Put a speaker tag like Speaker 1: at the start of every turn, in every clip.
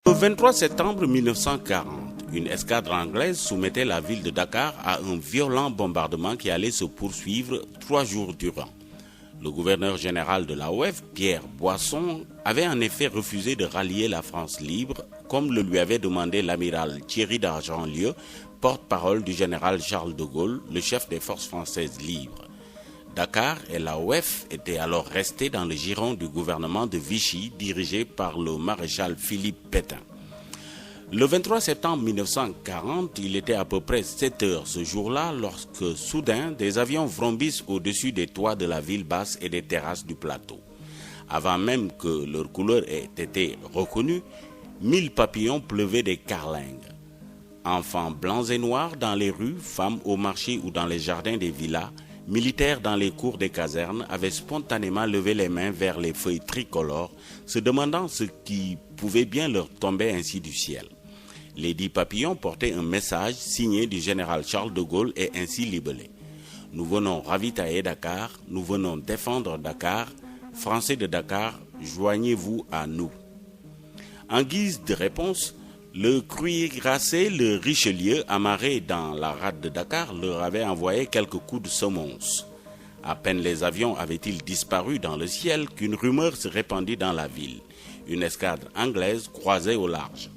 Speaker 1: Le 23 septembre 1940, une escadre anglaise soumettait la ville de Dakar à un violent bombardement qui allait se poursuivre 3 jours durant. Le gouverneur général de l'AOF, Pierre Boisson, avait en effet refusé de rallier la France libre, comme le lui avait demandé l'amiral Thierry d'Argentlieu, porte-parole du général Charles de Gaulle, le chef des forces françaises libres. Dakar et l'AOF étaient alors restés dans le giron du gouvernement de Vichy, dirigé par le maréchal Philippe Pétain. Le 23 septembre 1940, il était à peu près 7 heures ce jour-là lorsque, soudain, des avions vrombissent au-dessus des toits de la ville basse et des terrasses du plateau. Avant même que leur couleur ait été reconnue, 1000 papillons pleuvaient des carlingues. Enfants blancs et noirs dans les rues, femmes au marché ou dans les jardins des villas, militaires dans les cours des casernes avaient spontanément levé les mains vers les feuilles tricolores, se demandant ce qui pouvait bien leur tomber ainsi du ciel. Les 10 papillons portaient un message signé du général Charles de Gaulle et ainsi libellé. Nous venons ravitailler Dakar, nous venons défendre Dakar, Français de Dakar, joignez-vous à nous. En guise de réponse, le cuirassé, le Richelieu, amarré dans la rade de Dakar, leur avait envoyé quelques coups de semonce. À peine les avions avaient-ils disparu dans le ciel qu'une rumeur se répandit dans la ville. Une escadre anglaise croisait au large.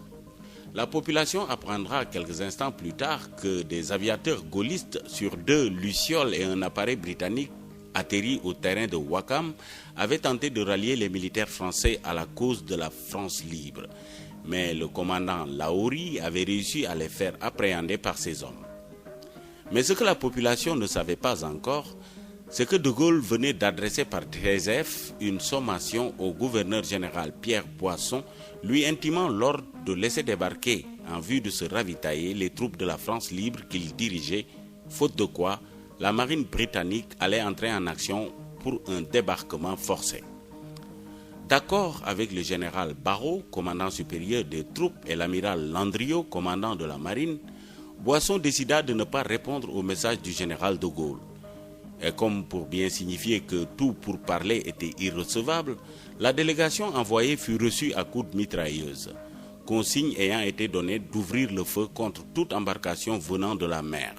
Speaker 1: La population apprendra quelques instants plus tard que des aviateurs gaullistes sur 2 lucioles et un appareil britannique atterris au terrain de Wakam avaient tenté de rallier les militaires français à la cause de la France libre. Mais le commandant Lahorie avait réussi à les faire appréhender par ses hommes. Mais ce que la population ne savait pas encore, c'est que De Gaulle venait d'adresser par TSF une sommation au gouverneur général Pierre Boisson, lui intimant l'ordre de laisser débarquer en vue de se ravitailler les troupes de la France libre qu'il dirigeait, faute de quoi la marine britannique allait entrer en action pour un débarquement forcé. D'accord avec le général Barrot, commandant supérieur des troupes, et l'amiral Landriot, commandant de la marine, Boisson décida de ne pas répondre au message du général de Gaulle. Et comme pour bien signifier que tout pourparler était irrecevable, la délégation envoyée fut reçue à coups de mitrailleuse, consigne ayant été donnée d'ouvrir le feu contre toute embarcation venant de la mer.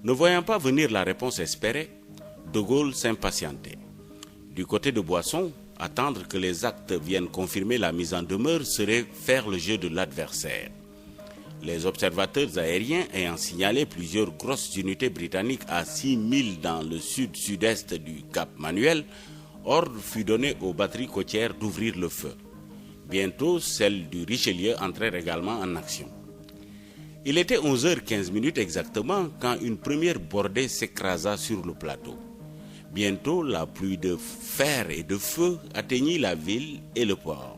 Speaker 1: Ne voyant pas venir la réponse espérée, De Gaulle s'impatientait. Du côté de Boisson, attendre que les actes viennent confirmer la mise en demeure serait faire le jeu de l'adversaire. Les observateurs aériens ayant signalé plusieurs grosses unités britanniques à 6000 dans le sud-sud-est du Cap Manuel, ordre fut donné aux batteries côtières d'ouvrir le feu. Bientôt, celles du Richelieu entrèrent également en action. Il était 11h15 exactement quand une première bordée s'écrasa sur le plateau. Bientôt, la pluie de fer et de feu atteignit la ville et le port.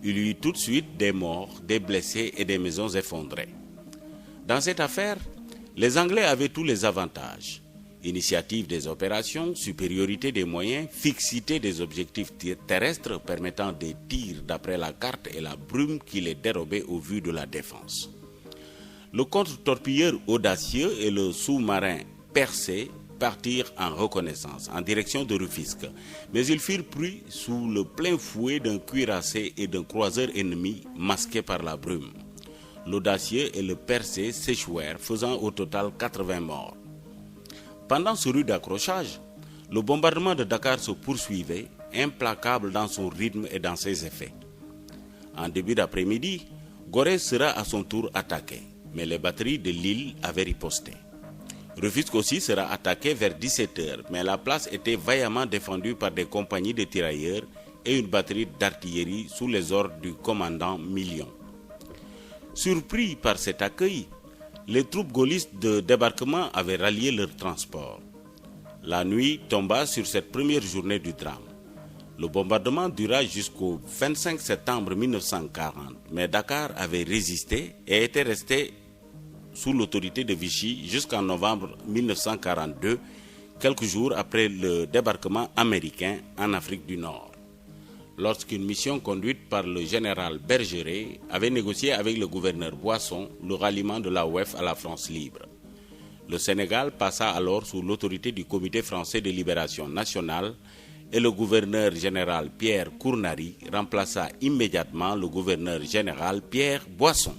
Speaker 1: Il y eut tout de suite des morts, des blessés et des maisons effondrées. Dans cette affaire, les Anglais avaient tous les avantages. Initiative des opérations, supériorité des moyens, fixité des objectifs terrestres permettant des tirs d'après la carte et la brume qui les dérobait au vu de la défense. Le contre-torpilleur audacieux et le sous-marin Percé partirent en reconnaissance, en direction de Rufisque, mais ils furent pris sous le plein fouet d'un cuirassé et d'un croiseur ennemi masqué par la brume. L'audacieux et le Percé s'échouèrent, faisant au total 80 morts. Pendant ce rude accrochage, le bombardement de Dakar se poursuivait, implacable dans son rythme et dans ses effets. En début d'après-midi, Gorée sera à son tour attaqué, mais les batteries de Lille avaient riposté. Rufisque aussi sera attaqué vers 17h, mais la place était vaillamment défendue par des compagnies de tirailleurs et une batterie d'artillerie sous les ordres du commandant Million. Surpris par cet accueil, les troupes gaullistes de débarquement avaient rallié leur transport. La nuit tomba sur cette première journée du drame. Le bombardement dura jusqu'au 25 septembre 1940, mais Dakar avait résisté et était resté sous l'autorité de Vichy jusqu'en novembre 1942, quelques jours après le débarquement américain en Afrique du Nord. Lorsqu'une mission conduite par le général Bergeret avait négocié avec le gouverneur Boisson le ralliement de l'AOF à la France libre. Le Sénégal passa alors sous l'autorité du Comité français de libération nationale et le gouverneur général Pierre Kournari remplaça immédiatement le gouverneur général Pierre Boisson.